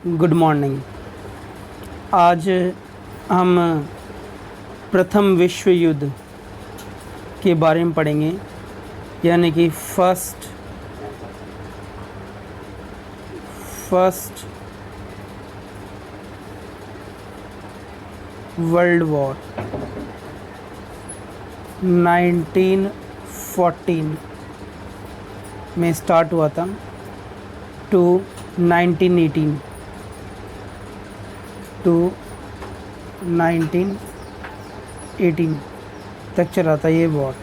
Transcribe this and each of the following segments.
Good morning. आज हम प्रथम विश्व युद्ध के बारे में पढ़ेंगे, यानी कि फर्स्ट वर्ल्ड वॉर 1914 में स्टार्ट हुआ था टू 1918 टू 1918 तक चला था ये वॉर।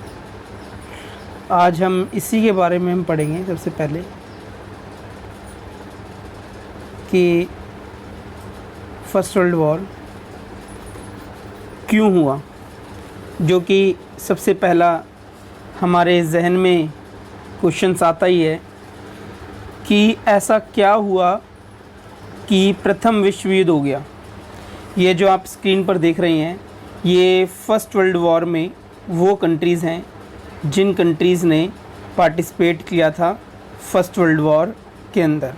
आज हम इसी के बारे में हम पढ़ेंगे। सबसे पहले कि फर्स्ट वर्ल्ड वॉर क्यों हुआ, जो कि सबसे पहला हमारे जहन में क्वेश्चंस आता ही है कि ऐसा क्या हुआ कि प्रथम विश्व युद्ध हो गया। ये जो आप स्क्रीन पर देख रहे हैं, ये फर्स्ट वर्ल्ड वॉर में वो कंट्रीज़ हैं जिन कंट्रीज़ ने पार्टिसिपेट किया था फर्स्ट वर्ल्ड वॉर के अंदर।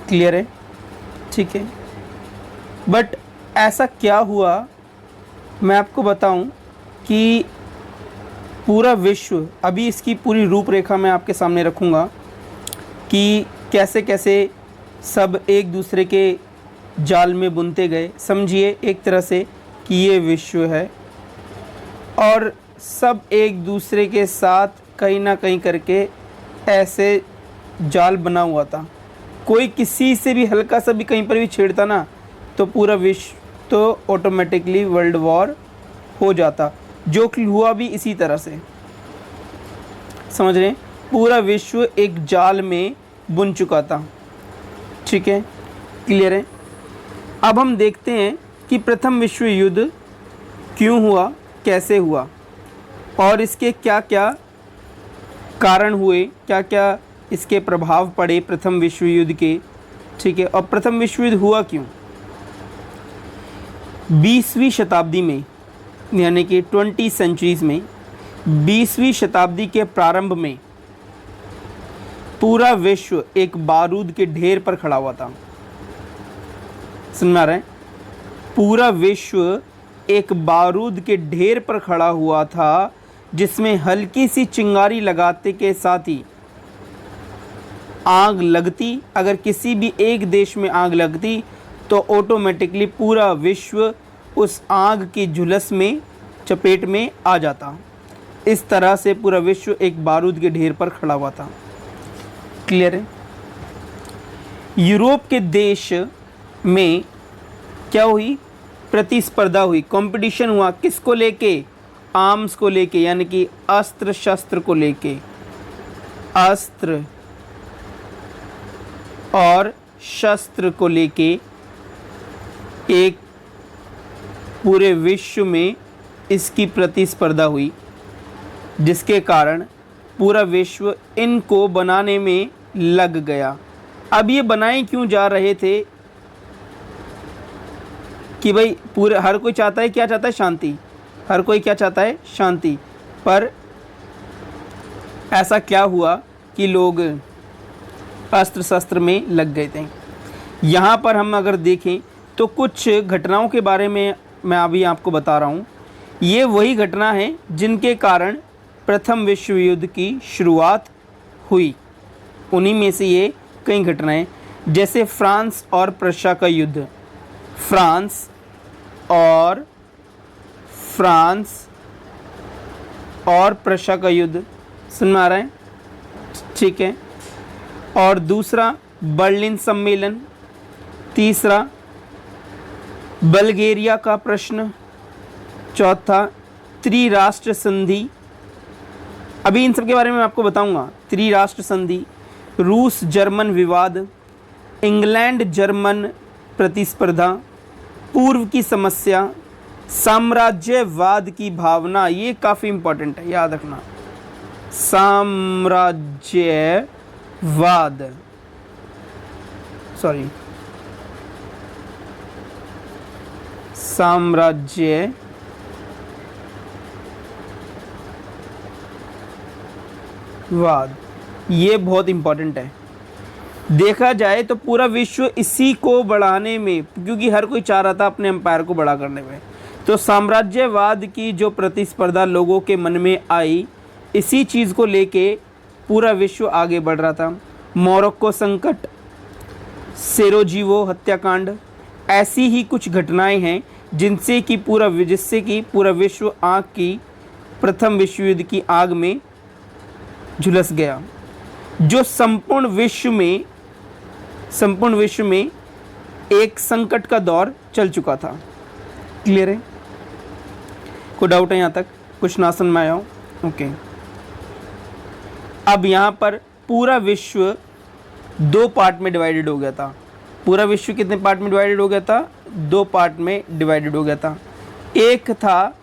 क्लियर है? ठीक है। बट ऐसा क्या हुआ, मैं आपको बताऊं कि पूरा विश्व, अभी इसकी पूरी रूपरेखा मैं आपके सामने रखूँगा कि कैसे कैसे सब एक दूसरे के जाल में बुनते गए। समझिए एक तरह से कि ये विश्व है और सब एक दूसरे के साथ कहीं ना कहीं करके ऐसे जाल बना हुआ था। कोई किसी से भी हल्का सा भी कहीं पर भी छेड़ता ना, तो पूरा विश्व तो ऑटोमेटिकली वर्ल्ड वॉर हो जाता, जो कि हुआ भी इसी तरह से। समझ रहे हैं? पूरा विश्व एक जाल में बुन चुका था। ठीक है, क्लियर है? अब हम देखते हैं कि प्रथम विश्व युद्ध क्यों हुआ, कैसे हुआ और इसके क्या क्या कारण हुए, क्या क्या इसके प्रभाव पड़े प्रथम विश्व युद्ध के। ठीक है, और प्रथम विश्व युद्ध हुआ क्यों। 20वीं शताब्दी में, यानी कि 20 सेंचुरीज़ में, 20वीं शताब्दी के प्रारंभ में पूरा विश्व एक बारूद के ढेर पर खड़ा हुआ था। समझ में आ रहा है? पूरा विश्व एक बारूद के ढेर पर खड़ा हुआ था, जिसमें हल्की सी चिंगारी लगाते के साथ ही आग लगती। अगर किसी भी एक देश में आग लगती तो ऑटोमेटिकली पूरा विश्व उस आग की झुलस में, चपेट में आ जाता। इस तरह से पूरा विश्व एक बारूद के ढेर पर खड़ा हुआ था। क्लियर है? यूरोप के देश में क्या हुई, प्रतिस्पर्धा हुई, कंपटीशन हुआ। किसको लेके? आर्म्स को लेके, यानी कि अस्त्र शस्त्र को लेके। अस्त्र और शस्त्र को लेके एक पूरे विश्व में इसकी प्रतिस्पर्धा हुई, जिसके कारण पूरा विश्व इनको बनाने में लग गया। अब ये बनाए क्यों जा रहे थे कि भाई पूरे हर कोई चाहता है, क्या चाहता है? शांति। हर कोई क्या चाहता है? शांति। पर ऐसा क्या हुआ कि लोग अस्त्र शस्त्र में लग गए थे। यहाँ पर हम अगर देखें तो कुछ घटनाओं के बारे में मैं अभी आपको बता रहा हूँ। ये वही घटना है जिनके कारण प्रथम विश्व युद्ध की शुरुआत हुई। उन्हीं में से ये कई घटनाएं, जैसे फ्रांस और प्रशा का युद्ध। फ्रांस और प्रशा का युद्ध। सुन में आ रहा है? ठीक है। और दूसरा बर्लिन सम्मेलन। तीसरा बल्गेरिया का प्रश्न। चौथा त्रिराष्ट्र संधि। अभी इन सब के बारे में आपको बताऊंगा। त्रिराष्ट्र संधि, रूस जर्मन विवाद, इंग्लैंड जर्मन प्रतिस्पर्धा, पूर्व की समस्या, साम्राज्यवाद की भावना। ये काफ़ी इंपॉर्टेंट है, याद रखना। साम्राज्यवाद, साम्राज्यवाद, ये बहुत इंपॉर्टेंट है। देखा जाए तो पूरा विश्व इसी को बढ़ाने में, क्योंकि हर कोई चाह रहा था अपने एम्पायर को बड़ा करने में, तो साम्राज्यवाद की जो प्रतिस्पर्धा लोगों के मन में आई, इसी चीज़ को लेके पूरा विश्व आगे बढ़ रहा था। मोरक्को संकट, सेरोजीवो हत्याकांड, ऐसी ही कुछ घटनाएं हैं जिससे कि पूरा विश्व आग की प्रथम विश्व युद्ध की आग में झुलस गया, जो संपूर्ण विश्व में एक संकट का दौर चल चुका था। क्लियर है? कोई डाउट है यहाँ तक? कुछ ना समझ में आया हो? ओके। अब यहाँ पर पूरा विश्व 2 पार्ट में डिवाइडेड हो गया था। पूरा विश्व कितने पार्ट में डिवाइडेड हो गया था? 2 पार्ट में डिवाइडेड हो गया था। एक था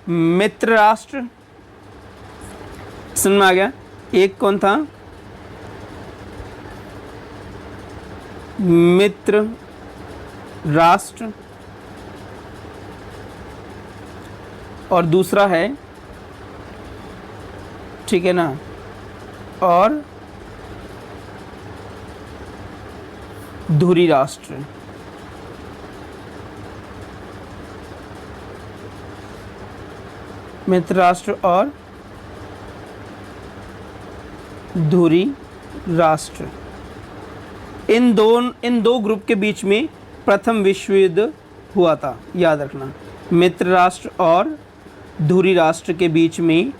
मित्र राष्ट्र, समझ में आ गया? एक कौन था? मित्र राष्ट्र, और दूसरा है, ठीक है ना, और धुरी राष्ट्र। मित्र राष्ट्र और धुरी राष्ट्र, इन दो ग्रुप के बीच में प्रथम विश्व युद्ध हुआ था, याद रखना। मित्र राष्ट्र और धुरी राष्ट्र के बीच में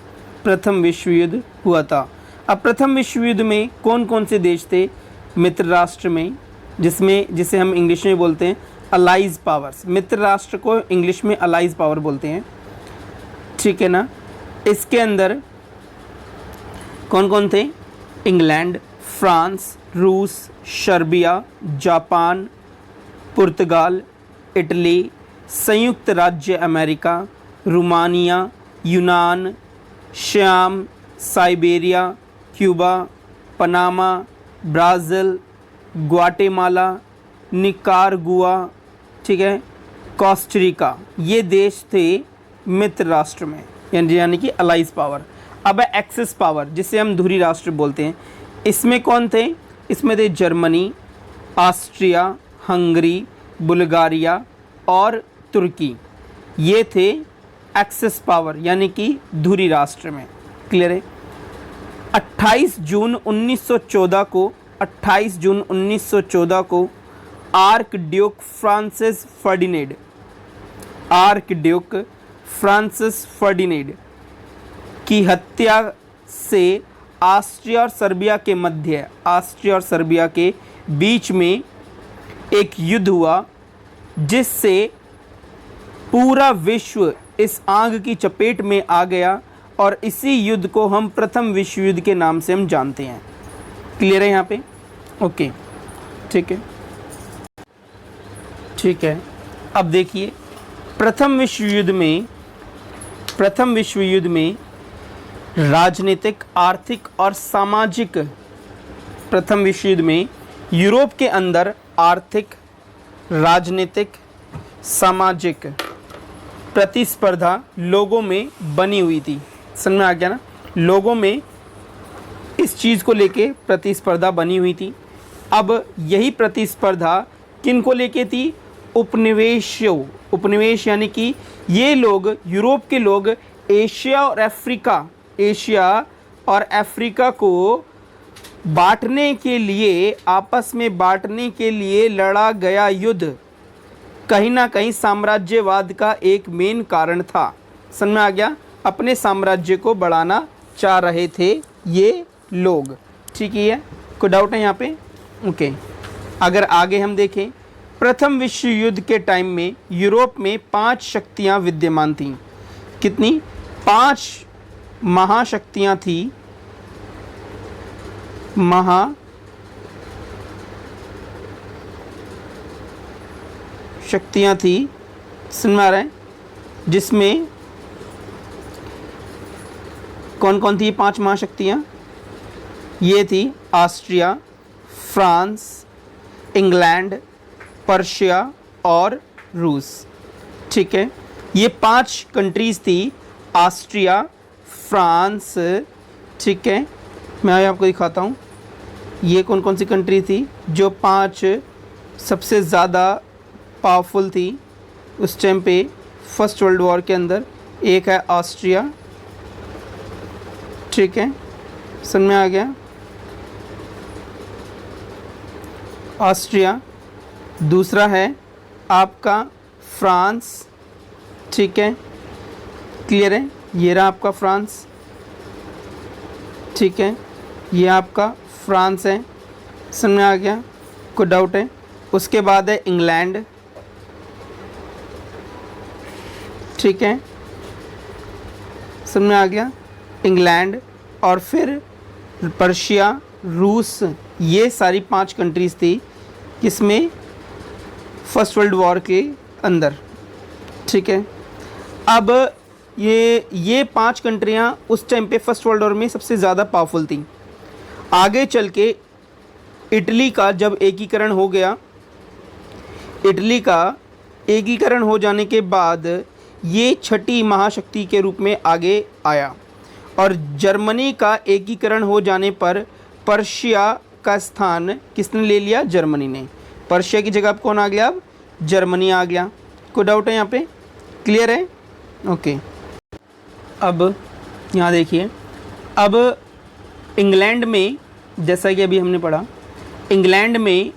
प्रथम विश्व युद्ध हुआ था। अब प्रथम विश्व युद्ध में कौन कौन से देश थे? मित्र राष्ट्र में, जिसे हम इंग्लिश में बोलते हैं अलाइज पावर्स। मित्र राष्ट्र को इंग्लिश में अलाइज पावर बोलते हैं, ठीक है ना। इसके अंदर कौन कौन थे? इंग्लैंड, फ्रांस, रूस, सर्बिया, जापान, पुर्तगाल, इटली, संयुक्त राज्य अमेरिका, रोमानिया, यूनान, Shyam, Siberia, Cuba, Panama, Brazil, Guatemala, Nicaragua, ठीक है, कोस्टारिका, ये देश थे मित्र राष्ट्र में, यानी कि अलाइज पावर। अब है एक्सिस पावर, जिसे हम धुरी राष्ट्र बोलते हैं। इसमें कौन थे? इसमें थे जर्मनी, ऑस्ट्रिया, हंगरी, बुल्गारिया और तुर्की। ये थे एक्सिस पावर, यानी कि धुरी राष्ट्र में। क्लियर है? 28 जून 1914 को आर्क ड्यूक फ्रांसिस फर्डिनेंड की हत्या से ऑस्ट्रिया और सर्बिया के बीच में एक युद्ध हुआ, जिससे पूरा विश्व इस आग की चपेट में आ गया, और इसी युद्ध को हम प्रथम विश्व युद्ध के नाम से हम जानते हैं। क्लियर है यहाँ पे? ओके, ठीक है, ठीक है। अब देखिए, प्रथम विश्व युद्ध में राजनीतिक, आर्थिक और सामाजिक, प्रथम विश्व युद्ध में यूरोप के अंदर आर्थिक, राजनीतिक, सामाजिक प्रतिस्पर्धा लोगों में बनी हुई थी। समझ में आ गया ना? लोगों में इस चीज़ को लेके प्रतिस्पर्धा बनी हुई थी। अब यही प्रतिस्पर्धा किन को लेके थी? उपनिवेश, यानी कि ये लोग, यूरोप के लोग एशिया और अफ्रीका को बांटने के लिए, आपस में बांटने के लिए लड़ा गया युद्ध कहीं ना कहीं साम्राज्यवाद का एक मेन कारण था। समझ में आ गया? अपने साम्राज्य को बढ़ाना चाह रहे थे ये लोग, ठीक है? कोई डाउट है यहाँ पे? ओके। अगर आगे हम देखें, प्रथम विश्व युद्ध के टाइम में यूरोप में 5 शक्तियाँ विद्यमान थीं। कितनी? 5 महाशक्तियाँ थी। शक्तियाँ थी, समझ में आ रहा है? जिसमें कौन कौन थी 5 महाशक्तियाँ? ये थी ऑस्ट्रिया, फ्रांस, इंग्लैंड, पर्शिया और रूस, ठीक है? ये 5 कंट्रीज़ थी, ऑस्ट्रिया, फ्रांस, ठीक है, मैं आपको दिखाता हूँ। ये कौन कौन सी कंट्री थी जो 5 सबसे ज़्यादा पावरफुल थी उस टाइम पे फर्स्ट वर्ल्ड वॉर के अंदर? एक है ऑस्ट्रिया, ठीक है, समझ में आ गया, ऑस्ट्रिया। दूसरा है आपका फ्रांस, ठीक है, क्लियर है, ये रहा आपका फ्रांस, ठीक है, ये आपका फ्रांस है, समझ में आ गया, कोई डाउट है? उसके बाद है इंग्लैंड, ठीक है, समझ में आ गया, इंग्लैंड। और फिर पर्शिया, रूस, ये सारी 5 कंट्रीज़ थी किसमें? फर्स्ट वर्ल्ड वॉर के अंदर, ठीक है। अब ये 5 कंट्रियाँ उस टाइम पे फर्स्ट वर्ल्ड वॉर में सबसे ज़्यादा पावरफुल थी। आगे चल के इटली का जब एकीकरण हो गया, इटली का एकीकरण हो जाने के बाद ये छठी महाशक्ति के रूप में आगे आया। और जर्मनी का एकीकरण हो जाने पर पर्शिया का स्थान किसने ले लिया? जर्मनी ने। पर्शिया की जगह अब कौन आ गया? अब जर्मनी आ गया। कोई डाउट है यहाँ पे? क्लियर है? ओके। अब यहाँ देखिए, अब इंग्लैंड में, जैसा कि अभी हमने पढ़ा, इंग्लैंड में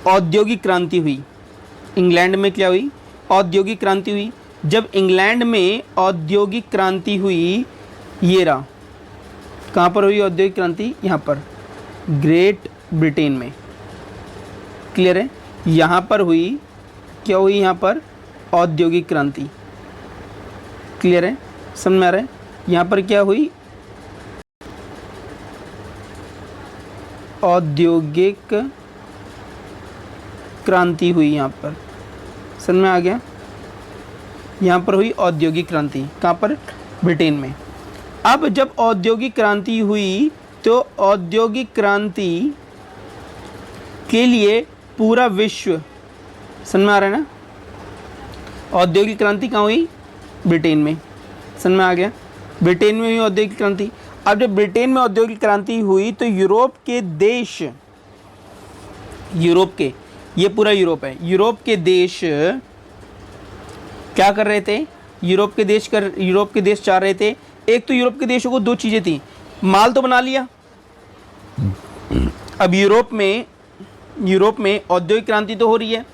औद्योगिक क्रांति हुई। इंग्लैंड में क्या हुई? औद्योगिक क्रांति हुई। जब इंग्लैंड में औद्योगिक क्रांति हुई, ये रहा, कहाँ पर हुई औद्योगिक क्रांति? यहाँ पर, ग्रेट ब्रिटेन में। क्लियर है? यहाँ पर हुई, क्या हुई यहाँ पर? औद्योगिक क्रांति। क्लियर है? समझ में आ रहा है? यहाँ पर क्या हुई? औद्योगिक क्रांति हुई। यहाँ पर समझ में आ गया? यहाँ पर हुई औद्योगिक क्रांति। कहाँ पर? ब्रिटेन में। अब जब औद्योगिक क्रांति हुई तो औद्योगिक क्रांति के लिए पूरा विश्व, समझ में आ रहा है ना? औद्योगिक क्रांति कहाँ हुई? ब्रिटेन में। समझ में आ गया? ब्रिटेन में हुई औद्योगिक क्रांति। अब जब ब्रिटेन में औद्योगिक क्रांति हुई तो यूरोप के देश, यूरोप के, ये पूरा यूरोप है, यूरोप के देश क्या कर रहे थे? यूरोप के देश चाह रहे थे, एक तो यूरोप के देशों को 2 चीज़ें थी, माल तो बना लिया। अब यूरोप में औद्योगिक क्रांति तो हो रही है,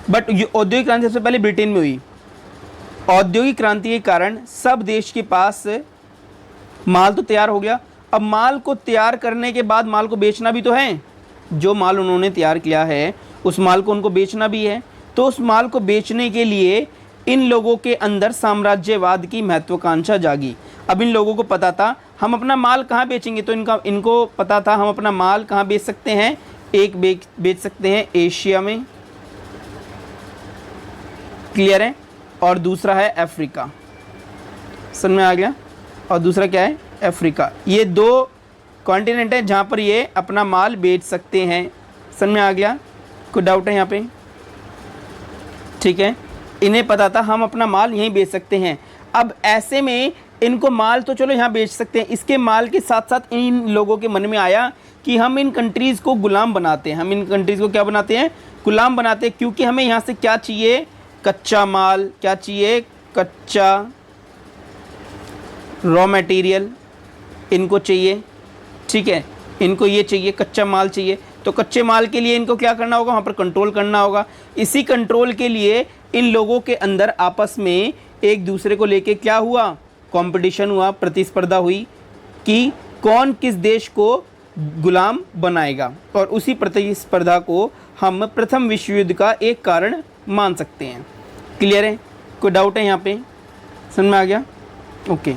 बट औद्योगिक क्रांति सबसे पहले ब्रिटेन में हुई। औद्योगिक क्रांति के कारण सब देश के पास माल तो तैयार हो गया। अब माल को तैयार करने के बाद माल को बेचना भी तो है। जो माल उन्होंने तैयार किया है उस माल को उनको बेचना भी है। तो उस माल को बेचने के लिए इन लोगों के अंदर साम्राज्यवाद की महत्वाकांक्षा जागी। अब इन लोगों को पता था हम अपना माल कहाँ बेचेंगे, तो इनको पता था हम अपना माल कहाँ बेच सकते हैं। एक बेच सकते हैं एशिया में, क्लियर है, और दूसरा है अफ्रीका। समझ में आ गया? और दूसरा क्या है? अफ्रीका। ये 2 कॉन्टिनेंट हैं जहाँ पर ये अपना माल बेच सकते हैं। समझ में आ गया? कोई डाउट है यहाँ पे? ठीक है, इन्हें पता था हम अपना माल यहीं बेच सकते हैं। अब ऐसे में इनको माल तो चलो यहाँ बेच सकते हैं, इसके माल के साथ साथ इन लोगों के मन में आया कि हम इन कंट्रीज़ को गुलाम बनाते हैं। हम इन कंट्रीज़ को क्या बनाते हैं? गुलाम बनाते हैं, क्योंकि हमें यहाँ से क्या चाहिए? कच्चा माल। क्या चाहिए? कच्चा रॉ मटेरियल इनको चाहिए। ठीक है, इनको ये चाहिए, कच्चा माल चाहिए। तो कच्चे माल के लिए इनको क्या करना होगा? वहाँ पर कंट्रोल करना होगा। इसी कंट्रोल के लिए इन लोगों के अंदर आपस में एक दूसरे को लेके क्या हुआ? कंपटीशन हुआ, प्रतिस्पर्धा हुई कि कौन किस देश को गुलाम बनाएगा। और उसी प्रतिस्पर्धा को हम प्रथम विश्व युद्ध का एक कारण मान सकते हैं। क्लियर है? कोई डाउट है यहाँ पे? समझ में आ गया? ओके।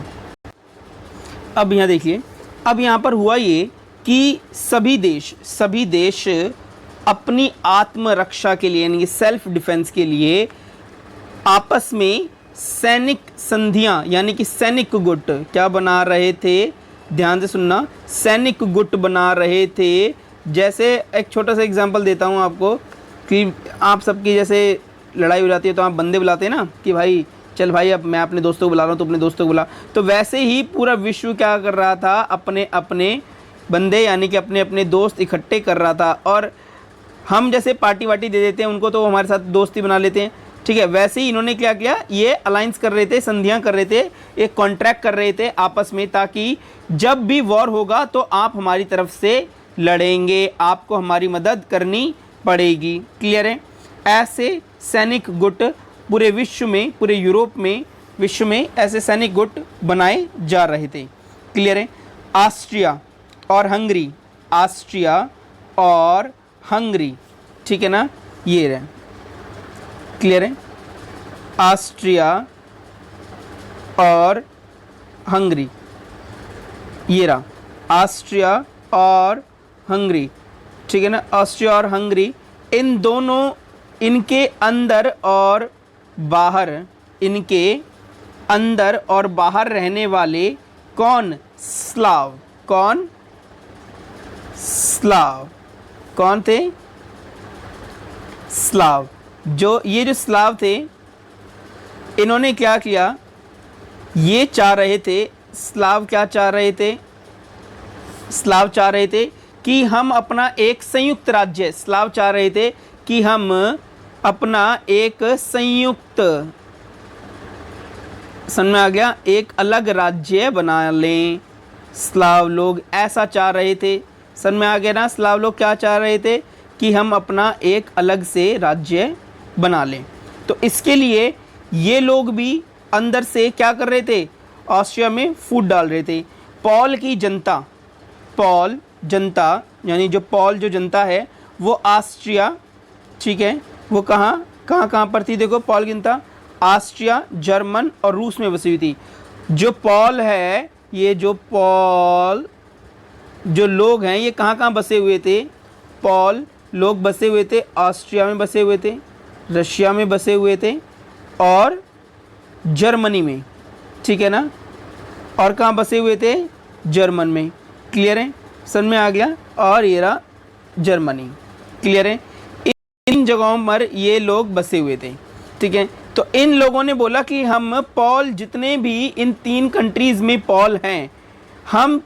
अब यहाँ देखिए, अब यहाँ पर हुआ ये कि सभी देश अपनी आत्मरक्षा के लिए, यानी कि सेल्फ डिफेंस के लिए आपस में सैनिक संधियां, यानी कि सैनिक गुट क्या बना रहे थे? ध्यान से सुनना, सैनिक गुट बना रहे थे। जैसे एक छोटा सा एग्जांपल देता हूं आपको कि आप सबकी जैसे लड़ाई हो जाती है तो आप बंदे बुलाते हैं ना कि भाई चल भाई अब मैं अपने दोस्तों को बुला रहा हूँ, तो अपने दोस्तों को बुला। तो वैसे ही पूरा विश्व क्या कर रहा था? अपने अपने बंदे यानी कि अपने अपने दोस्त इकट्ठे कर रहा था। और हम जैसे पार्टी वार्टी दे देते हैं उनको तो वो हमारे साथ दोस्ती बना लेते हैं, ठीक है, वैसे ही इन्होंने क्या किया, ये अलायंस कर रहे थे, संधियां कर रहे थे, एक कॉन्ट्रैक्ट कर रहे थे आपस में, ताकि जब भी वॉर होगा तो आप हमारी तरफ से लड़ेंगे, आपको हमारी मदद करनी पड़ेगी। क्लियर है। ऐसे सैनिक गुट पूरे विश्व में, पूरे यूरोप में, विश्व में ऐसे सैनिक गुट बनाए जा रहे थे। क्लियर है। ऑस्ट्रिया और हंगरी, ऑस्ट्रिया और हंगरी, ठीक है ना, ये रहे। क्लियर है। ऑस्ट्रिया और हंगरी, ये रहा ऑस्ट्रिया और हंगरी, ठीक है ना, ऑस्ट्रिया और हंगरी, इन दोनों, इनके अंदर और बाहर, इनके अंदर और बाहर रहने वाले कौन, स्लाव, कौन, स्लाव, कौन थे, स्लाव। जो ये जो स्लाव थे, इन्होंने क्या किया, ये चाह रहे थे, स्लाव क्या चाह रहे थे, स्लाव चाह रहे थे कि हम अपना एक संयुक्त राज्य, स्लाव चाह रहे थे कि हम अपना एक संयुक्त, समझ में आ गया, एक अलग राज्य बना लें। स्लाव लोग ऐसा चाह रहे थे, समझ में आ गया ना। स्लाव लोग क्या चाह रहे थे कि हम अपना एक अलग से राज्य बना लें। तो इसके लिए ये लोग भी अंदर से क्या कर रहे थे, ऑस्ट्रिया में फूट डाल रहे थे। पॉल की जनता, पॉल जनता यानी जो पॉल जो जनता है वो ऑस्ट्रिया, ठीक है, वो कहाँ पर थी, देखो पॉल की जनता ऑस्ट्रिया, जर्मन और रूस में बसी हुई थी। जो पॉल है, ये जो पॉल जो लोग हैं, ये कहाँ बसे हुए थे, पॉल लोग बसे हुए थे ऑस्ट्रिया में बसे हुए थे, रशिया में बसे हुए थे और जर्मनी में, ठीक है ना, और कहाँ बसे हुए थे, जर्मन में। क्लियर है, समझ में आ गया। और ये रहा जर्मनी। क्लियर है। इन जगहों पर ये लोग बसे हुए थे, ठीक है। तो इन लोगों ने बोला कि हम पॉल, जितने भी इन 3 कंट्रीज़ में पॉल हैं, हम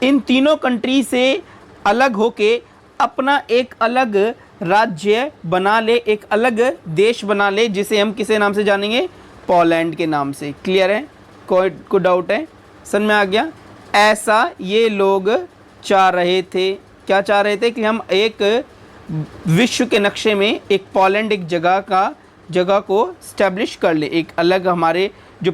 इन तीनों कंट्री से अलग होके अपना एक अलग राज्य बना ले, एक अलग देश बना ले, जिसे हम किसे नाम से जानेंगे, पोलैंड के नाम से। क्लियर है, कोई डाउट है, समझ में आ गया। ऐसा ये लोग चाह रहे थे, क्या चाह रहे थे कि हम एक विश्व के नक्शे में एक पोलैंड, एक जगह को स्टैब्लिश कर ले, एक अलग हमारे जो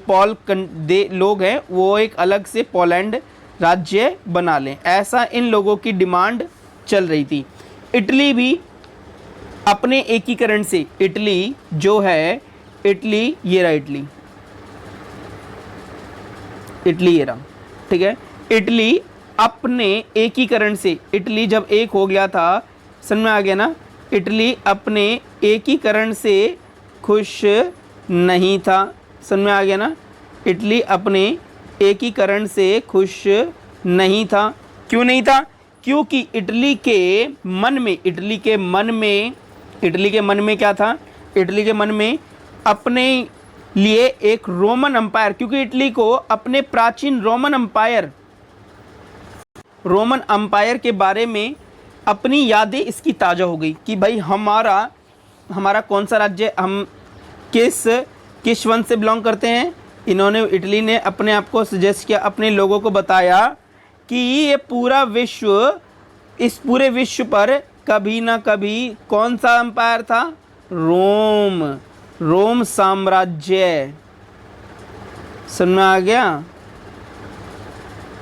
लोग हैं वो एक अलग से पोलैंड राज्य बना लें। ऐसा इन लोगों की डिमांड चल रही थी। इटली भी अपने एकीकरण से, इटली जो है, इटली ये रहा, इटली ये रहा, ठीक है। इटली अपने एकीकरण से, इटली जब एक हो गया था, समझ में आ गया ना, इटली अपने एकीकरण से खुश नहीं था, समझ में आ गया ना। इटली अपने एकीकरण से खुश नहीं था। क्यों नहीं था? क्योंकि इटली के मन में क्या था, इटली के मन में अपने लिए एक रोमन अंपायर, क्योंकि इटली को अपने प्राचीन रोमन अंपायर के बारे में अपनी यादें इसकी ताज़ा हो गई कि भाई हमारा कौन सा राज्य, हम किस वंश से बिलोंग करते हैं। इटली ने अपने आप को सजेस्ट किया, अपने लोगों को बताया कि ये पूरा विश्व, इस पूरे विश्व पर कभी ना कभी कौन सा अंपायर था, रोम साम्राज्य। समझ में आ गया?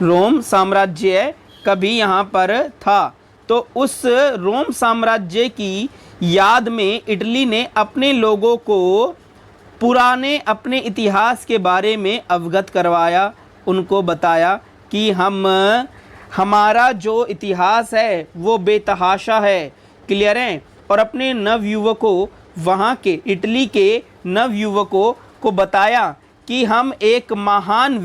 रोम साम्राज्य कभी यहाँ पर था। तो उस रोम साम्राज्य की याद में इटली ने अपने लोगों को पुराने अपने इतिहास के बारे में अवगत करवाया, उनको बताया कि हमारा जो इतिहास है वो बेतहाशा है। क्लियर है? और अपने नवयुवकों, वहाँ के इटली के नवयुवकों को बताया कि हम एक महान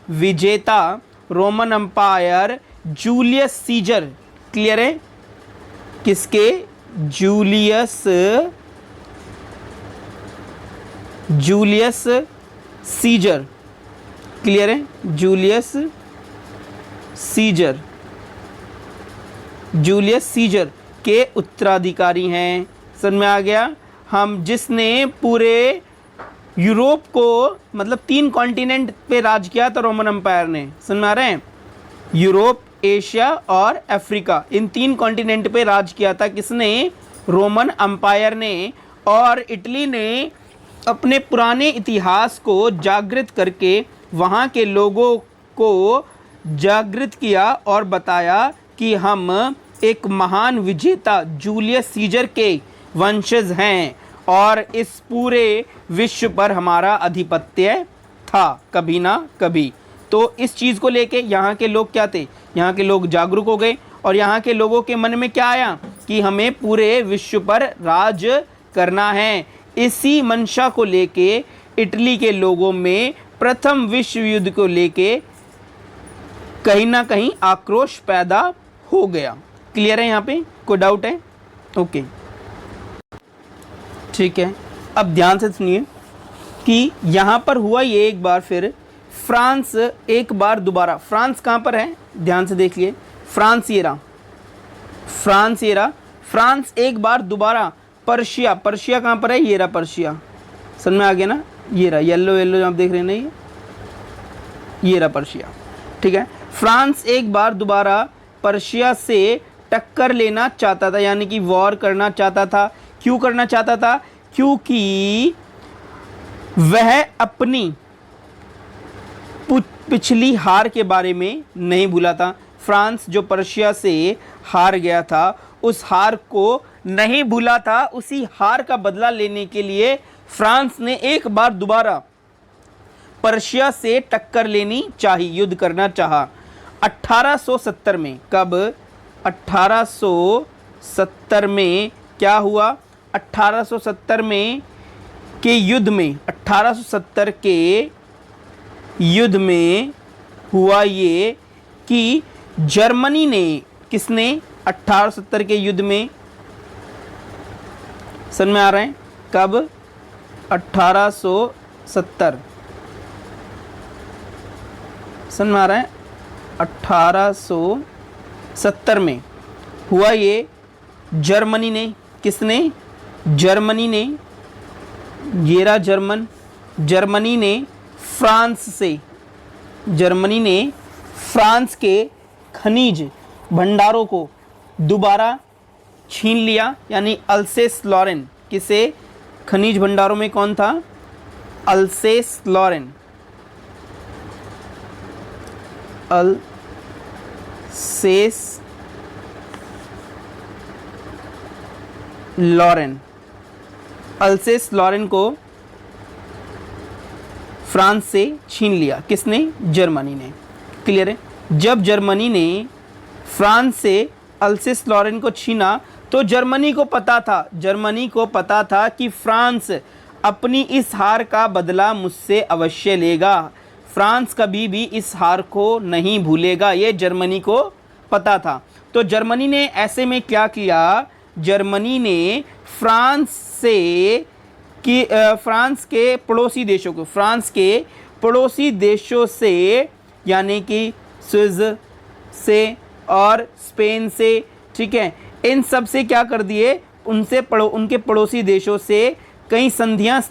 विजेता Roman umpire Julius Caesar, clear है? किसके? जूलियस सीजर, क्लियर है? जूलियस सीजर, जूलियस सीजर के उत्तराधिकारी हैं। समझ में आ गया? हम जिसने पूरे यूरोप को, मतलब 3 कॉन्टिनेंट पे राज किया था रोमन एम्पायर ने। समझ में आ रहे हैं? यूरोप, एशिया और अफ्रीका, इन 3 कॉन्टिनेंट पे राज किया था किसने? रोमन एम्पायर ने। और इटली ने अपने पुराने इतिहास को जागृत करके वहाँ के लोगों को जागृत किया और बताया कि हम एक महान विजेता जूलियस सीजर के वंशज हैं और इस पूरे विश्व पर हमारा आधिपत्य था कभी ना कभी। तो इस चीज़ को लेके यहाँ के लोग क्या थे? यहाँ के लोग जागरूक हो गए और यहाँ के लोगों के मन में क्या आया कि हमें पूरे विश्व पर राज करना है। इसी मंशा को लेके इटली के लोगों में प्रथम विश्व युद्ध को लेके कहीं ना कहीं आक्रोश पैदा हो गया। क्लियर है? यहाँ पे कोई डाउट है? ओके, ठीक है। अब ध्यान से सुनिए कि यहाँ पर हुआ ये एक बार फिर फ्रांस एक बार दोबारा, फ्रांस कहाँ पर है? ध्यान से देखिए, फ्रांस ये रहा, फ्रांस ये रहा। फ्रांस एक बार दोबारा पर्शिया, पर्शिया कहाँ पर है? ये रहा पर्शिया। समझ में आ गया ना? ये रहा येलो येलो जो आप देख रहे हैं ना, ये रहा पर्शिया। ठीक है, फ्रांस एक बार दोबारा पर्शिया से टक्कर लेना चाहता था, यानी कि वॉर करना चाहता था। क्यों करना चाहता था? क्योंकि वह अपनी पिछली हार के बारे में नहीं भूला था। फ्रांस जो पर्शिया से हार गया था, उस हार को नहीं भूला था। उसी हार का बदला लेने के लिए फ्रांस ने एक बार दोबारा पर्शिया से टक्कर लेनी चाहिए, युद्ध करना चाहा। 1870 में, कब? 1870 में क्या हुआ? 1870 में के युद्ध में, 1870 के युद्ध में हुआ ये कि जर्मनी ने, किसने? 1870 के युद्ध में, समझ में आ रहे हैं? कब? 1870, समझ में आ रहा है? 1870 में हुआ ये। जर्मनी ने, किसने? जर्मनी ने, ये रहा जर्मन, जर्मनी ने फ्रांस से, जर्मनी ने फ्रांस के खनिज भंडारों को दोबारा छीन लिया, यानी अल्सेस लॉरेन। किसे? खनिज भंडारों में कौन था? Alsace Lorraine, Alsace Lorraine, Alsace Lorraine को फ्रांस से छीन लिया। किसने? जर्मनी ने। क्लियर है? जब जर्मनी ने फ्रांस से अल्सेस लॉरेन को छीना तो जर्मनी को पता था, जर्मनी को पता था कि फ्रांस अपनी इस हार का बदला मुझसे अवश्य लेगा। फ्रांस कभी भी इस हार को नहीं भूलेगा, ये जर्मनी को पता था। तो जर्मनी ने ऐसे में क्या किया? जर्मनी ने फ्रांस से कि फ्रांस के पड़ोसी देशों को, फ्रांस के पड़ोसी देशों से, यानी कि स्विस से और स्पेन से, ठीक है, इन सब से क्या कर दिए? उनसे उनके पड़ोसी देशों से कई संधियां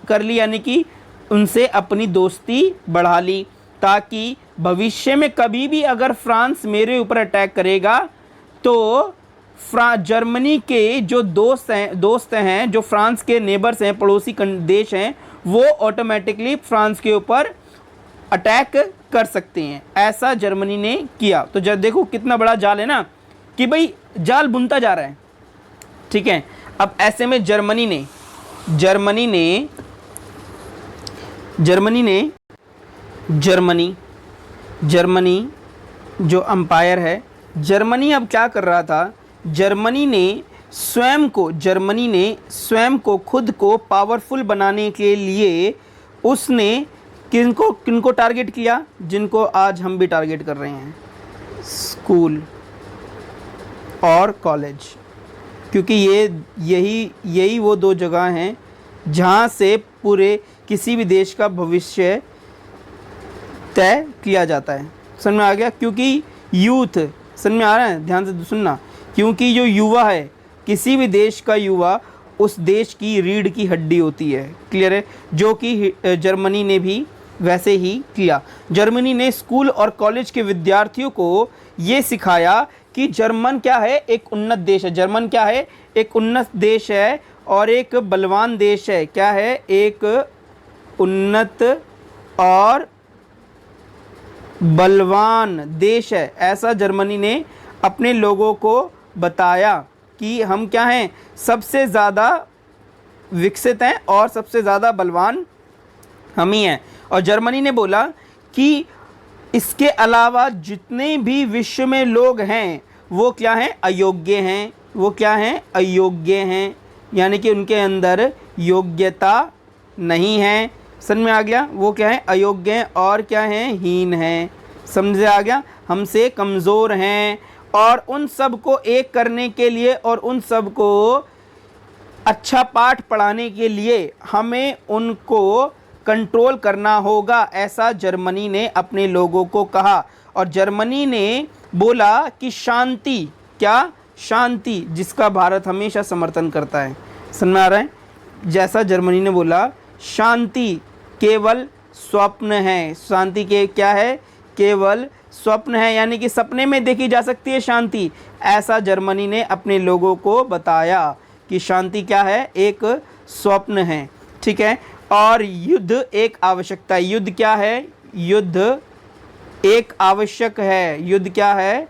कर ली, यानी कि उनसे अपनी दोस्ती बढ़ा ली, ताकि भविष्य में कभी भी अगर फ्रांस मेरे ऊपर अटैक करेगा तो जर्मनी के जो दोस्त हैं, जो फ्रांस के नेबर्स हैं, पड़ोसी देश हैं, वो ऑटोमेटिकली फ्रांस के ऊपर अटैक कर सकते हैं। ऐसा जर्मनी ने किया। तो जब देखो कितना बड़ा जाल है ना, कि भाई जाल बुनता जा रहा है। ठीक है, अब ऐसे में जर्मनी जो अंपायर है, जर्मनी अब क्या कर रहा था? जर्मनी ने स्वयं को खुद को पावरफुल बनाने के लिए उसने किनको टारगेट किया? जिनको आज हम भी टारगेट कर रहे हैं, स्कूल और कॉलेज, क्योंकि यही वो दो जगह हैं जहाँ से पूरे किसी भी देश का भविष्य तय किया जाता है। समझ में आ गया? क्योंकि यूथ, समझ में आ रहा है, ध्यान से सुनना, क्योंकि जो युवा है, किसी भी देश का युवा उस देश की रीढ़ की हड्डी होती है। क्लियर है? जो कि जर्मनी ने भी वैसे ही किया। जर्मनी ने स्कूल और कॉलेज के विद्यार्थियों को ये सिखाया कि जर्मन क्या है, एक उन्नत देश है। जर्मन क्या है, एक उन्नत देश है और एक बलवान देश है। क्या है? एक उन्नत और बलवान देश है। ऐसा जर्मनी ने अपने लोगों को बताया कि हम क्या हैं, सबसे ज़्यादा विकसित हैं और सबसे ज़्यादा बलवान हम ही हैं। और जर्मनी ने बोला कि इसके अलावा जितने भी विश्व में लोग हैं वो क्या हैं, अयोग्य हैं। वो क्या हैं, अयोग्य हैं, यानी कि उनके अंदर योग्यता नहीं है। समझ में आ गया? वो क्या है, अयोग्य हैं और क्या हैं, हीन हैं। समझ आ गया? हमसे कमज़ोर हैं। और उन सब को एक करने के लिए और उन सब को अच्छा पाठ पढ़ाने के लिए हमें उनको कंट्रोल करना होगा, ऐसा जर्मनी ने अपने लोगों को कहा। और जर्मनी ने बोला कि शांति, क्या, शांति, जिसका भारत हमेशा समर्थन करता है। समझ में आ रहा है? जैसा जर्मनी ने बोला शांति केवल स्वप्न है, शांति के क्या है, केवल स्वप्न है, यानी कि सपने में देखी जा सकती है शांति। ऐसा जर्मनी ने अपने लोगों को बताया कि शांति क्या है, एक स्वप्न है। ठीक है? और युद्ध एक आवश्यकता है। युद्ध क्या है, युद्ध एक आवश्यक है। युद्ध क्या है,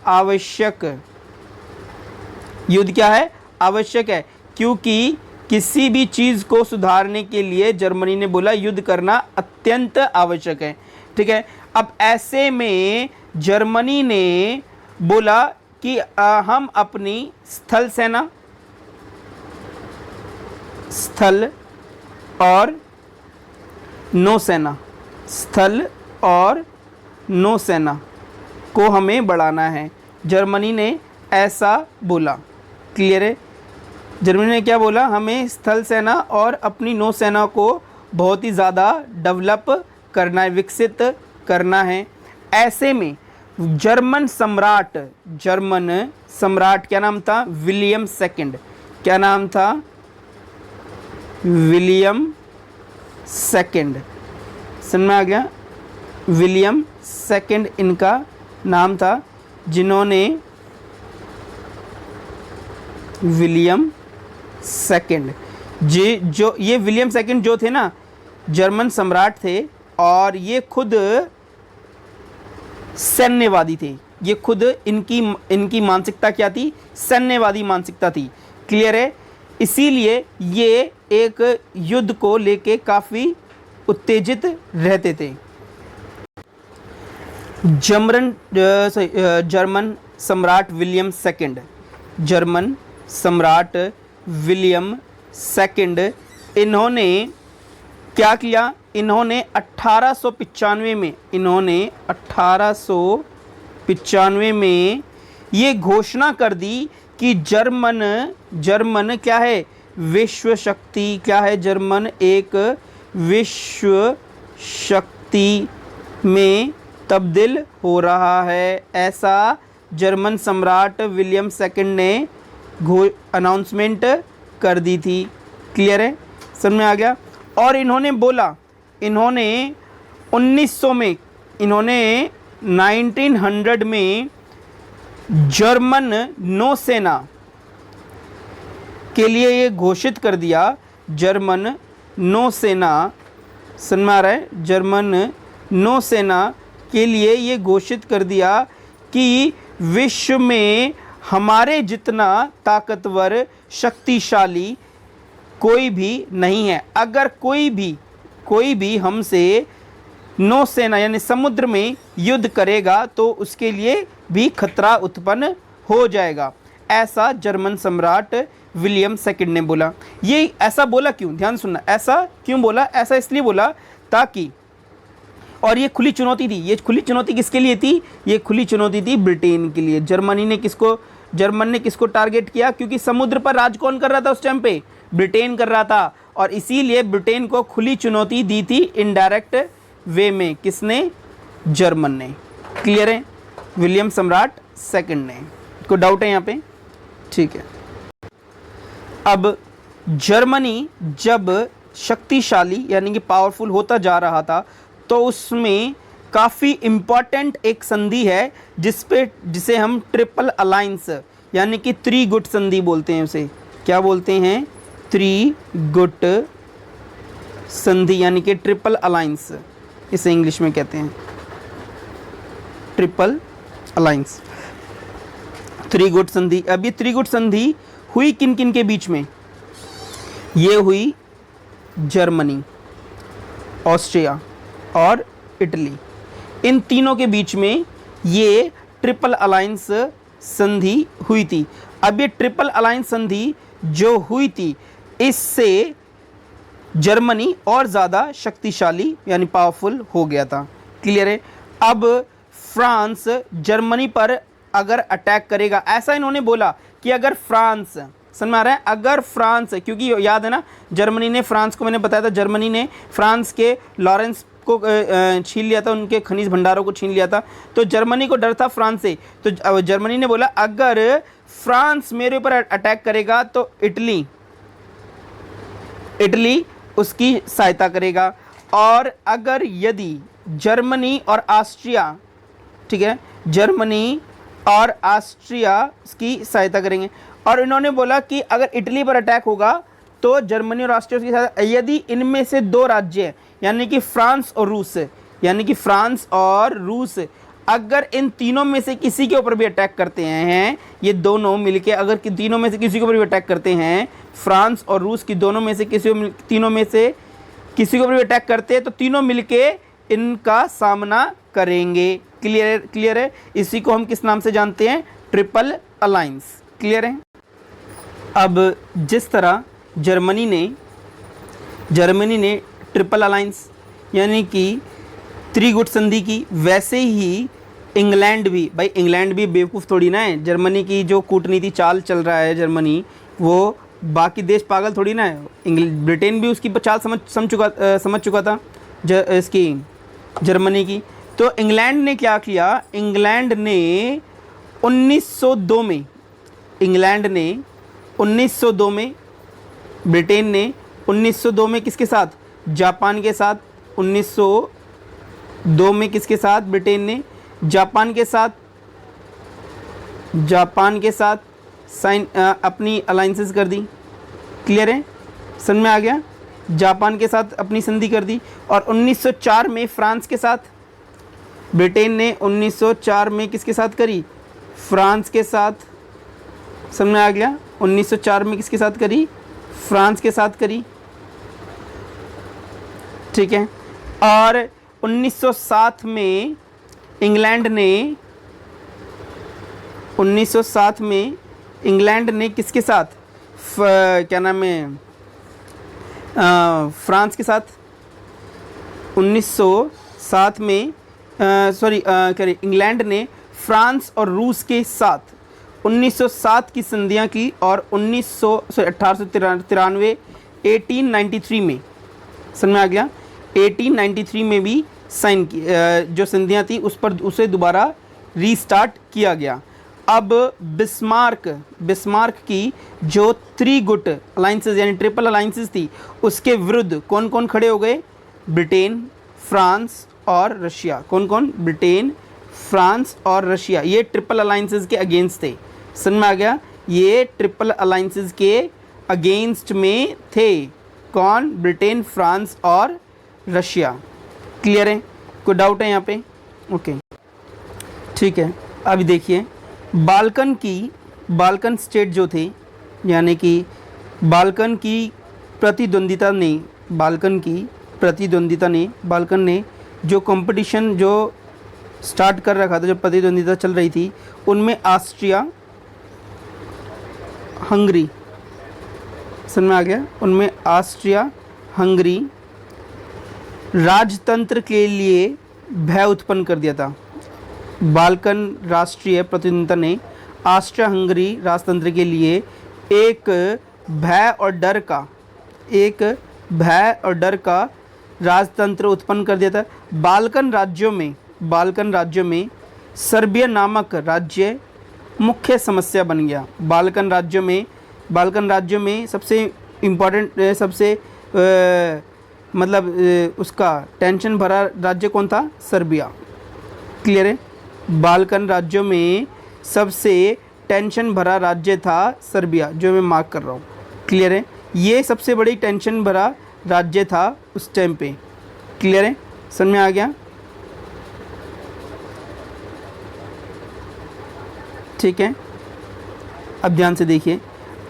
आवश्यक। युद्ध क्या है, आवश्यक है, क्योंकि किसी भी चीज़ को सुधारने के लिए जर्मनी ने बोला युद्ध करना अत्यंत आवश्यक है। ठीक है? अब ऐसे में जर्मनी ने बोला कि हम अपनी स्थल सेना, स्थल और नौसेना, स्थल और नौसेना को हमें बढ़ाना है। जर्मनी ने ऐसा बोला। क्लियर है? जर्मनी ने क्या बोला, हमें स्थल सेना और अपनी नौसेना को बहुत ही ज़्यादा डेवलप करना है, विकसित करना है। ऐसे में जर्मन सम्राट क्या नाम था, विलियम सेकंड। क्या नाम था, विलियम सेकंड। समझ में आ गया? विलियम सेकंड इनका नाम था, जिन्होंने विलियम सेकंड जो ये विलियम सेकंड जो थे ना, जर्मन सम्राट थे और ये खुद सैन्यवादी थे। ये खुद इनकी मानसिकता क्या थी, सैन्यवादी मानसिकता थी। क्लियर है? इसीलिए ये एक युद्ध को लेके काफ़ी उत्तेजित रहते थे। जर्मन सम्राट विलियम सेकंड, जर्मन सम्राट विलियम सेकंड, इन्होंने क्या किया, इन्होंने 1895 में ये घोषणा कर दी कि जर्मन क्या है, विश्व शक्ति। क्या है, जर्मन एक विश्व शक्ति में तब्दील हो रहा है। ऐसा जर्मन सम्राट विलियम सेकंड ने अनाउंसमेंट कर दी थी। क्लियर है? समझ में आ गया? और इन्होंने बोला, इन्होंने 1900 में, इन्होंने 1900 में जर्मन नौसेना के लिए ये घोषित कर दिया, जर्मन नौसेना, समझ में आ रहा है, जर्मन नौसेना के लिए ये घोषित कर दिया कि विश्व में हमारे जितना ताकतवर, शक्तिशाली कोई भी नहीं है। अगर कोई भी हमसे नौसेना यानी समुद्र में युद्ध करेगा तो उसके लिए भी खतरा उत्पन्न हो जाएगा। ऐसा जर्मन सम्राट विलियम सेकंड ने बोला। ये ऐसा बोला क्यों, ध्यान सुनना, ऐसा क्यों बोला, ऐसा इसलिए बोला ताकि, और ये खुली चुनौती थी। ये खुली चुनौती किसके लिए थी, ये खुली चुनौती थी ब्रिटेन के लिए। जर्मन ने किसको टारगेट किया, क्योंकि समुद्र पर राज कौन कर रहा था उस टाइम पे, ब्रिटेन कर रहा था, और इसीलिए ब्रिटेन को खुली चुनौती दी थी इनडायरेक्ट वे में। किसने, जर्मन ने। क्लियर है? विलियम सम्राट सेकंड ने। कोई डाउट है यहाँ पे? ठीक है। अब जर्मनी जब शक्तिशाली यानी कि पावरफुल होता जा रहा था तो उसमें काफ़ी इम्पॉर्टेंट एक संधि है जिसे हम ट्रिपल अलायंस यानी कि त्रिगुट संधि बोलते हैं। उसे क्या बोलते हैं? त्रिगुट संधि यानी कि ट्रिपल अलायंस, इसे इंग्लिश में कहते हैं ट्रिपल अलायंस, त्रिगुट संधि। अब ये त्रिगुट संधि हुई किन किन के बीच में? ये हुई जर्मनी, ऑस्ट्रिया और इटली, इन तीनों के बीच में ये ट्रिपल अलायंस संधि हुई थी। अब ये ट्रिपल अलायंस संधि जो हुई थी इससे जर्मनी और ज़्यादा शक्तिशाली यानी पावरफुल हो गया था। क्लियर है? अब फ्रांस जर्मनी पर अगर अटैक करेगा, ऐसा इन्होंने बोला कि अगर फ्रांस, समझ में आ रहा है, अगर फ्रांस, क्योंकि याद है ना जर्मनी ने फ्रांस को, मैंने बताया था जर्मनी ने फ्रांस के लॉरेंस को छीन लिया था, उनके खनिज भंडारों को छीन लिया था, तो जर्मनी को डर था फ्रांस से। तो जर्मनी ने बोला अगर फ्रांस मेरे ऊपर अटैक करेगा तो इटली उसकी सहायता करेगा, और अगर यदि जर्मनी और ऑस्ट्रिया, ठीक है, जर्मनी और ऑस्ट्रिया की सहायता करेंगे। और इन्होंने बोला कि अगर इटली पर अटैक होगा तो जर्मनी और ऑस्ट्रिया की सहायता, यदि इनमें से दो राज्य यानी कि फ्रांस और रूस, यानी कि फ्रांस और रूस, अगर इन तीनों में से किसी के ऊपर भी अटैक करते हैं, ये दोनों मिलके अगर तीनों में से किसी के ऊपर भी अटैक करते हैं, फ्रांस और रूस की दोनों में से तीनों में से किसी के ऊपर भी अटैक करते हैं तो तीनों मिलके इनका सामना करेंगे। क्लियर है? इसी को हम किस नाम से जानते हैं? Triple alliance. क्लियर है? अब जिस तरह जर्मनी ने ट्रिपल अलायंस यानी कि त्रिगुट संधि की, वैसे ही इंग्लैंड भी, भाई इंग्लैंड भी बेवकूफ़ थोड़ी ना है। जर्मनी की जो कूटनीति चाल चल रहा है जर्मनी, वो बाकी देश पागल थोड़ी ना है। ब्रिटेन भी उसकी चाल समझ चुका था इसकी जर्मनी की। तो इंग्लैंड ने क्या किया? इंग्लैंड ने 1902 में, ब्रिटेन ने 1902 में किसके साथ? जापान के साथ। 1902 में किसके साथ? ब्रिटेन ने जापान के साथ साइन अपनी अलाइंसेस कर दी। क्लियर है? समझ में आ गया? जापान के साथ अपनी संधि कर दी। और 1904 में फ्रांस के साथ, ब्रिटेन ने 1904 में किसके साथ करी? फ्रांस के साथ। समझ में आ गया? 1904 में किसके साथ करी? फ्रांस के साथ करी। ठीक है। और 1907 में इंग्लैंड ने किसके साथ, क्या नाम है, फ्रांस के साथ। 1907 में इंग्लैंड ने फ्रांस और रूस के साथ 1907 की संधियां की, और 1893 में, समझ में आ गया, 1893 में भी साइन की जो संधियां थी उसे दोबारा रीस्टार्ट किया गया। अब बिस्मार्क की जो त्रिगुट अलाइंसेस यानी ट्रिपल अलाइंसेस थी उसके विरुद्ध कौन कौन खड़े हो गए? ब्रिटेन, फ्रांस और रशिया। कौन कौन? ब्रिटेन, फ्रांस और रशिया। ये ट्रिपल अलाइंसेस के अगेंस्ट थे। समझ में आ गया? ये ट्रिपल अलाइंसेस के अगेंस्ट में थे। कौन? ब्रिटेन, फ्रांस और रशिया। क्लियर है? कोई डाउट है यहाँ पे? ओके, ठीक है। अभी देखिए, बाल्कन स्टेट जो थे, यानी कि बाल्कन ने जो कंपटीशन जो स्टार्ट कर रखा था, जो प्रतिद्वंदिता चल रही थी, उनमें ऑस्ट्रिया, हंगरी, समझ में आ गया, उनमें ऑस्ट्रिया, हंगरी राजतंत्र के लिए भय उत्पन्न कर दिया था। बाल्कन राष्ट्रीय प्रतिनिधित्व ने ऑस्ट्रिया हंगरी राजतंत्र के लिए एक भय और डर का राजतंत्र उत्पन्न कर दिया था। बाल्कन राज्यों में बाल्कन राज्यों में सर्बिया नामक राज्य मुख्य समस्या बन गया। बाल्कन राज्यों में सबसे इम्पोर्टेंट सबसे उसका टेंशन भरा राज्य कौन था? सर्बिया। क्लियर है? बाल्कन राज्यों में सबसे टेंशन भरा राज्य था सर्बिया, जो मैं मार्क कर रहा हूँ। क्लियर है? ये सबसे बड़ी टेंशन भरा राज्य था उस टाइम पे। क्लियर है? समझ में आ गया? ठीक है, अब ध्यान से देखिए।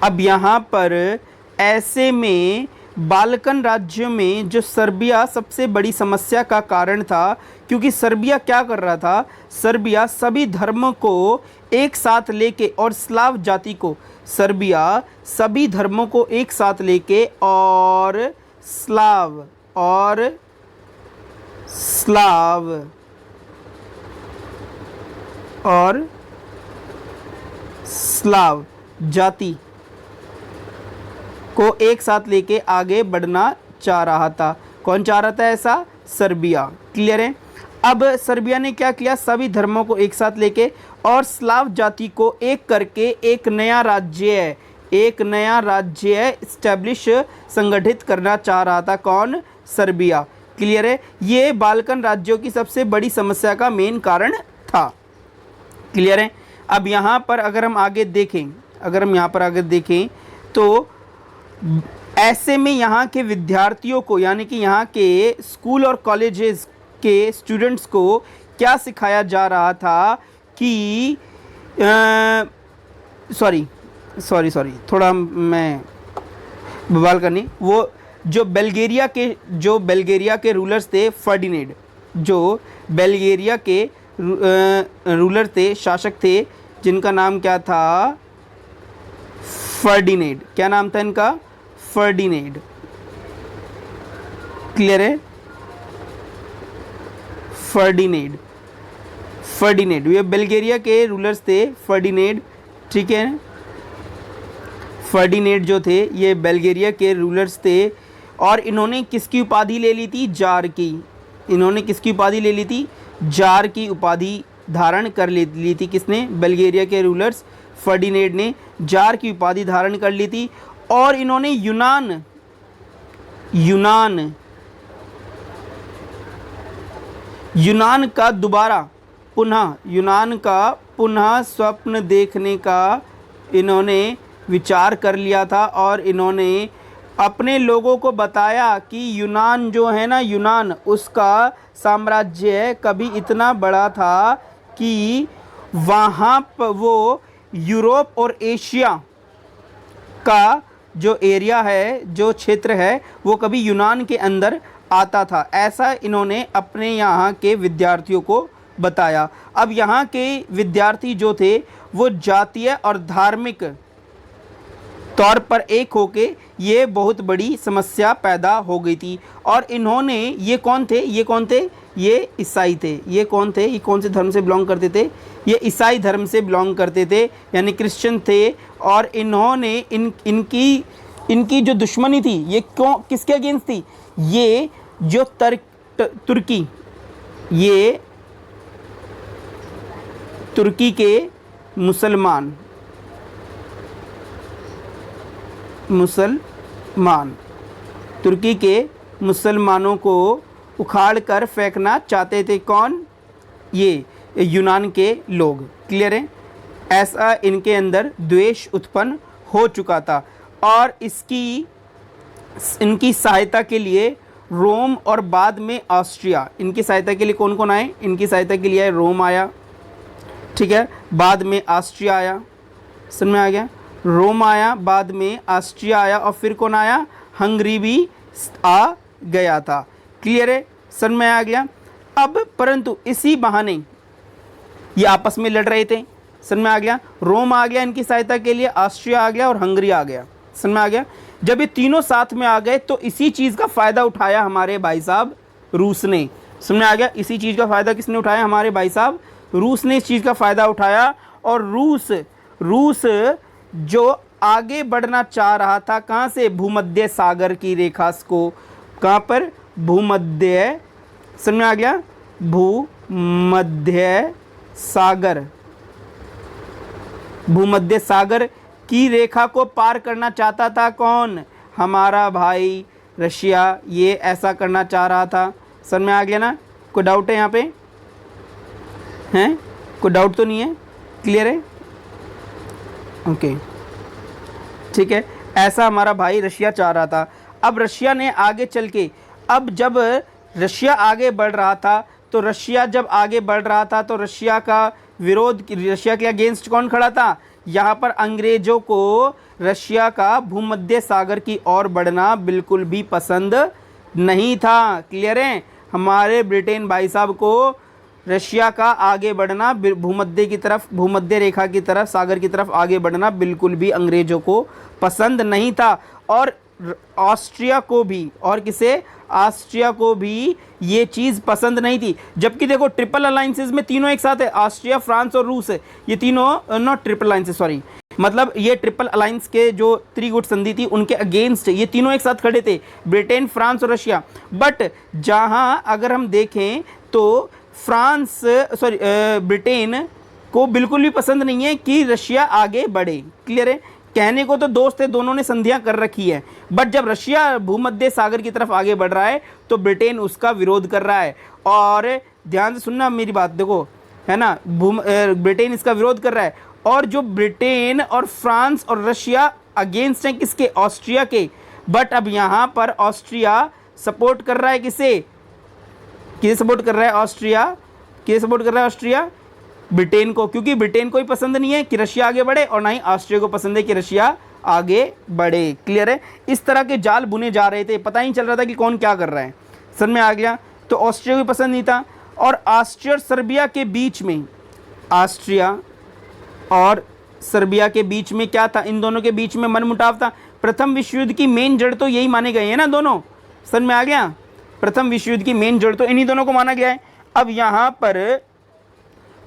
अब यहाँ पर ऐसे में बाल्कन राज्यों में जो सर्बिया सबसे बड़ी समस्या का कारण था, क्योंकि सर्बिया क्या कर रहा था? सर्बिया सभी धर्मों को एक साथ लेके और स्लाव जाति को, सर्बिया सभी धर्मों को एक साथ लेके और स्लाव जाति को एक साथ लेके आगे बढ़ना चाह रहा था। कौन चाह रहा था ऐसा? सर्बिया। क्लियर है? अब सर्बिया ने क्या किया? सभी धर्मों को एक साथ लेके और स्लाव जाति को एक करके एक नया राज्य इस्टेब्लिश संगठित करना चाह रहा था। कौन? सर्बिया। क्लियर है? ये बाल्कन राज्यों की सबसे बड़ी समस्या का मेन कारण था। क्लियर है? अब यहाँ पर अगर हम आगे देखें तो ऐसे में यहाँ के विद्यार्थियों को, यानी कि यहाँ के स्कूल और कॉलेजेस के स्टूडेंट्स को क्या सिखाया जा रहा था कि सॉरी थोड़ा मैं बवाल करनी, वो जो बेल्गेरिया के रूलर्स थे, फर्डिनेंड, जो बेल्गेरिया के रूलर थे, शासक थे, जिनका नाम क्या था? फर्डिनेंड। क्या नाम था इनका? फर्डिनेंड। क्लियर है? फर्डिनेंड ये बेल्गेरिया के रूलर्स थे, फर्डिनेंड। ठीक है? फर्डिनेंड जो थे ये बेल्गेरिया के रूलर्स थे और इन्होंने किसकी उपाधि ले ली थी? जार की। इन्होंने किसकी उपाधि ले ली थी? जार की उपाधि धारण कर ली थी। किसने? बेल्गेरिया के रूलर्स फर्डिनेंड ने जार की उपाधि धारण कर ली थी और इन्होंने यूनान का पुनः स्वप्न देखने का इन्होंने विचार कर लिया था और इन्होंने अपने लोगों को बताया कि यूनान जो है ना, यूनान उसका साम्राज्य कभी इतना बड़ा था कि वहाँ पर वो यूरोप और एशिया का जो एरिया है, जो क्षेत्र है, वो कभी यूनान के अंदर आता था। ऐसा इन्होंने अपने यहाँ के विद्यार्थियों को बताया। अब यहाँ के विद्यार्थी जो थे वो जातीय और धार्मिक तौर पर एक होके ये बहुत बड़ी समस्या पैदा हो गई थी। और इन्होंने, ये कौन थे? ये ईसाई थे। ये कौन थे? ये कौन से धर्म से बिलोंग करते थे? ये ईसाई धर्म से बिलोंग करते थे, यानी क्रिश्चियन थे। और इन्होंने इनकी जो दुश्मनी थी ये किसके अगेंस्ट थी? ये जो तुर्की के मुसलमान तुर्की के मुसलमानों को उखाड़ कर फेंकना चाहते थे। कौन? ये यूनान के लोग। क्लियर है? ऐसा इनके अंदर द्वेष उत्पन्न हो चुका था और इनकी सहायता के लिए रोम और बाद में ऑस्ट्रिया। इनकी सहायता के लिए कौन कौन आए? इनकी सहायता के लिए रोम आया, ठीक है, बाद में ऑस्ट्रिया आया। समझ में आ गया? रोम आया, बाद में ऑस्ट्रिया आया और फिर कौन आया? हंगरी भी आ गया था। क्लियर है? समझ में आ गया? अब परंतु इसी बहाने ये आपस में लड़ रहे थे। समझ में आ गया? रोम आ गया इनकी सहायता के लिए, ऑस्ट्रिया आ गया और हंगरी आ गया। समझ में आ गया? जब ये तीनों साथ में आ गए तो इसी चीज़ का फ़ायदा उठाया हमारे भाई साहब रूस ने। समझ में आ गया? इसी चीज़ का फ़ायदा किसने उठाया? हमारे भाई साहब रूस ने इस चीज़ का फ़ायदा उठाया। और रूस जो आगे बढ़ना चाह रहा था, कहाँ से? भूमध्य सागर की रेखा को, कहाँ पर? भूमध्य, समझ में आ गया? भूमध्य सागर, भूमध्य सागर की रेखा को पार करना चाहता था कौन? हमारा भाई रशिया, ये ऐसा करना चाह रहा था। समझ में आ गया ना? कोई डाउट है यहाँ पे? हैं? कोई डाउट तो नहीं है? क्लियर है? ओके, ठीक है। ऐसा हमारा भाई रशिया चाह रहा था। अब रशिया ने आगे चल के, अब जब रशिया आगे बढ़ रहा था, तो रशिया जब आगे बढ़ रहा था तो रशिया का विरोध, रशिया के अगेंस्ट कौन खड़ा था? यहाँ पर अंग्रेजों को रशिया का भूमध्य सागर की ओर बढ़ना बिल्कुल भी पसंद नहीं था। क्लियर है? हमारे ब्रिटेन भाई साहब को रशिया का आगे बढ़ना, भूमध्य की तरफ, भूमध्य रेखा की तरफ, सागर की तरफ आगे बढ़ना बिल्कुल भी अंग्रेजों को पसंद नहीं था। और ऑस्ट्रिया को भी, और किसे? ऑस्ट्रिया को भी ये चीज़ पसंद नहीं थी। जबकि देखो ट्रिपल अलाइंसेस में तीनों एक साथ है, ऑस्ट्रिया, फ्रांस और रूस है। ये तीनों, नॉट ट्रिपल अलाइंसेस, सॉरी, मतलब ये ट्रिपल अलायंस के जो त्रिगुट संधि थी उनके अगेंस्ट ये तीनों एक साथ खड़े थे, ब्रिटेन, फ्रांस और रशिया। बट जहां अगर हम देखें तो फ्रांस, सॉरी, ब्रिटेन को बिल्कुल भी पसंद नहीं है कि रशिया आगे बढ़े। क्लियर है? कहने को तो दोस्त है, दोनों ने संधियां कर रखी है, बट जब रशिया भूमध्य सागर की तरफ आगे बढ़ रहा है तो ब्रिटेन उसका विरोध कर रहा है। और ध्यान से सुनना मेरी बात, देखो, है ना, ब्रिटेन इसका विरोध कर रहा है। और जो ब्रिटेन और फ्रांस और रशिया अगेंस्ट हैं किसके? ऑस्ट्रिया के। बट अब यहाँ पर ऑस्ट्रिया सपोर्ट कर रहा है किसे? किसे सपोर्ट कर रहा है ऑस्ट्रिया? किसे सपोर्ट कर रहा है ऑस्ट्रिया? ब्रिटेन को, क्योंकि ब्रिटेन को ही पसंद नहीं है कि रशिया आगे बढ़े, और ना ही ऑस्ट्रिया को पसंद है कि रशिया आगे बढ़े। क्लियर है? इस तरह के जाल बुने जा रहे थे, पता ही नहीं चल रहा था कि कौन क्या कर रहा है। समझ में आ गया? तो ऑस्ट्रिया को पसंद नहीं था। और ऑस्ट्रिया और सर्बिया के बीच में, ऑस्ट्रिया और सर्बिया के बीच में क्या था? इन दोनों के बीच में मनमुटाव था। प्रथम विश्व युद्ध की मेन जड़ तो यही माने गए हैं ना दोनों। समझ में आ गया? प्रथम विश्व युद्ध की मेन जड़ तो इन्हीं दोनों को माना गया है। अब यहाँ पर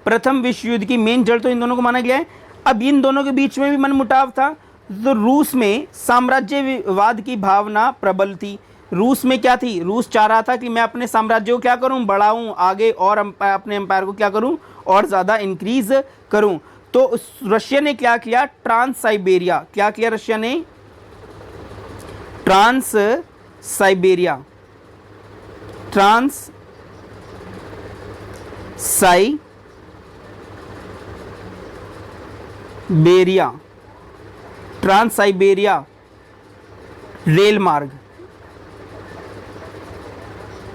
प्रथम विश्व युद्ध की मेन जड़ तो इन दोनों को माना गया है। अब इन दोनों के बीच में भी मनमुटाव था। तो रूस में साम्राज्यवाद की भावना प्रबल थी। रूस में क्या थी? रूस चाह रहा था कि मैं अपने साम्राज्य को क्या करूं? बढ़ाऊं आगे, और अपने एम्पायर को क्या करूं? और ज़्यादा इंक्रीज करूं। तो रशिया ने क्या किया? ट्रांस साइबेरिया, क्या किया रशिया ने? Trans Siberia, trans Siberia, trans Siberia rail मार्ग।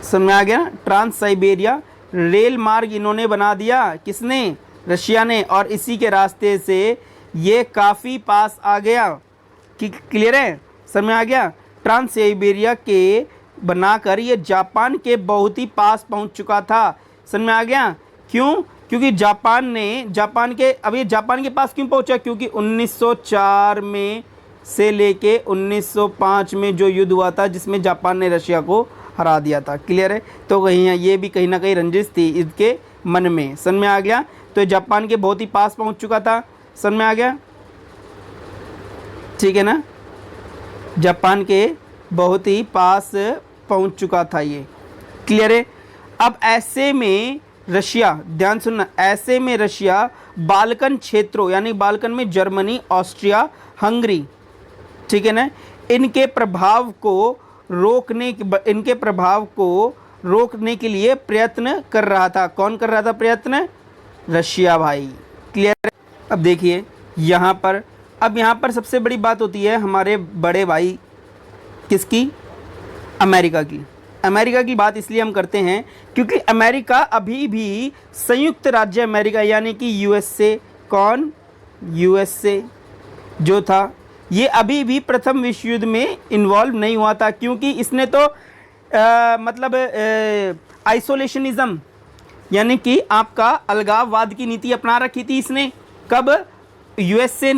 समझ में आ गया? ट्रांस साइबेरिया रेल मार्ग इन्होंने बना दिया। किसने? रशिया ने। और इसी के रास्ते से ये काफ़ी पास आ गया। क्लियर है? समझ में आ गया? ट्रांस साइबेरिया के बनाकर ये जापान के बहुत ही पास पहुंच चुका था। समझ में आ गया? क्यों? क्योंकि जापान के, अब ये जापान के पास क्यों पहुंचा? क्योंकि 1904 में से लेके 1905 में जो युद्ध हुआ था जिसमें जापान ने रशिया को हरा दिया था। क्लियर है? तो कहीं ये भी कहीं ना कहीं रंजिश थी इसके मन में। समझ में आ गया? तो जापान के बहुत ही पास पहुंच चुका था। समझ में आ गया? ठीक है ना? जापान के बहुत ही पास पहुंच चुका था ये। क्लियर है? अब ऐसे में रशिया, ध्यान सुनना, ऐसे में रशिया बाल्कन क्षेत्रों, यानी बाल्कन में जर्मनी, ऑस्ट्रिया, हंगरी, ठीक है ना, इनके प्रभाव को रोकने के लिए प्रयत्न कर रहा था। कौन कर रहा था प्रयत्न? रशिया भाई। क्लियर? अब देखिए यहाँ पर, अब यहाँ पर सबसे बड़ी बात होती है हमारे बड़े भाई किसकी? अमेरिका की। अमेरिका की बात इसलिए हम करते हैं क्योंकि अमेरिका अभी भी संयुक्त राज्य अमेरिका यानी कि यूएसए, कौन? यूएसए जो था ये अभी भी प्रथम विश्व युद्ध में इन्वॉल्व नहीं हुआ था, क्योंकि इसने तो मतलब आइसोलेशनिज्म यानी कि आपका अलगाववाद की नीति अपना रखी थी इसने। कब? यूएसए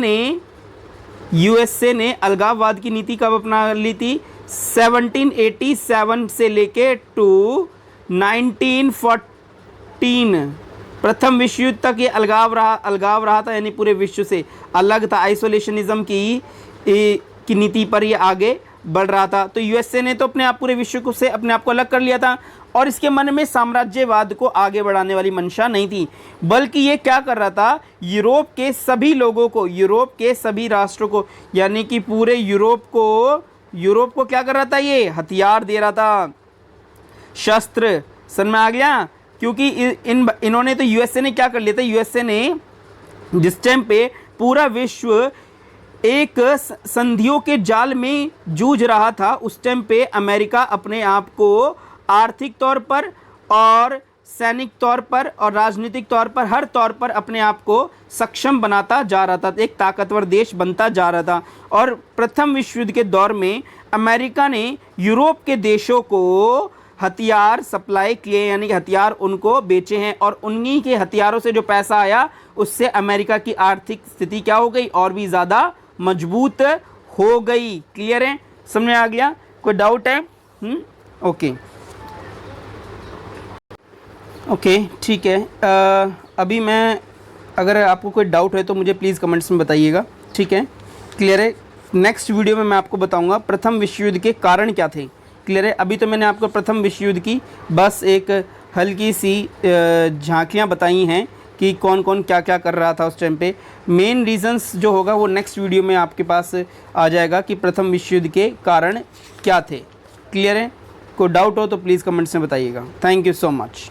ने अलगाववाद की नीति कब अपना ली थी? 1787 से लेके टू 1914 प्रथम विश्व युद्ध तक ये अलगाव रहा था, यानी पूरे विश्व से अलग था। आइसोलेशनिज्म की नीति पर ये आगे बढ़ रहा था। तो यूएसए ने तो अपने आप पूरे विश्व को से अपने आप को अलग कर लिया था और इसके मन में साम्राज्यवाद को आगे बढ़ाने वाली मंशा नहीं थी, बल्कि ये क्या कर रहा था, यूरोप के सभी लोगों को, यूरोप के सभी राष्ट्रों को, यानी कि पूरे यूरोप को क्या कर रहा था, ये हथियार दे रहा था, शस्त्र। समझ में आ गया? क्योंकि इन्होंने तो यूएसए ने क्या कर लिया था, यूएसए ने जिस टाइम पे पूरा विश्व एक संधियों के जाल में जूझ रहा था, उस टाइम पे अमेरिका अपने आप को आर्थिक तौर पर और सैनिक तौर पर और राजनीतिक तौर पर, हर तौर पर अपने आप को सक्षम बनाता जा रहा था, एक ताकतवर देश बनता जा रहा था। और प्रथम विश्व युद्ध के दौर में अमेरिका ने यूरोप के देशों को हथियार सप्लाई किए, यानी कि हथियार उनको बेचे हैं, और उन्हीं के हथियारों से जो पैसा आया उससे अमेरिका की आर्थिक स्थिति क्या हो गई, और भी ज़्यादा मजबूत हो गई। क्लियर है? समझ में आ गया? कोई डाउट है? ओके ठीक है। अभी मैं, अगर आपको कोई डाउट है तो मुझे प्लीज़ कमेंट्स में बताइएगा। ठीक है, क्लियर है? नेक्स्ट वीडियो में मैं आपको बताऊंगा प्रथम विश्व युद्ध के कारण क्या थे। क्लियर है? अभी तो मैंने आपको प्रथम विश्व युद्ध की बस एक हल्की सी झांकियाँ बताई हैं कि कौन कौन क्या क्या कर रहा था उस टाइम पे। मेन रीजंस जो होगा वो नेक्स्ट वीडियो में आपके पास आ जाएगा कि प्रथम विश्व युद्ध के कारण क्या थे। क्लियर है? कोई डाउट हो तो प्लीज़ कमेंट्स में बताइएगा। Thank you so much.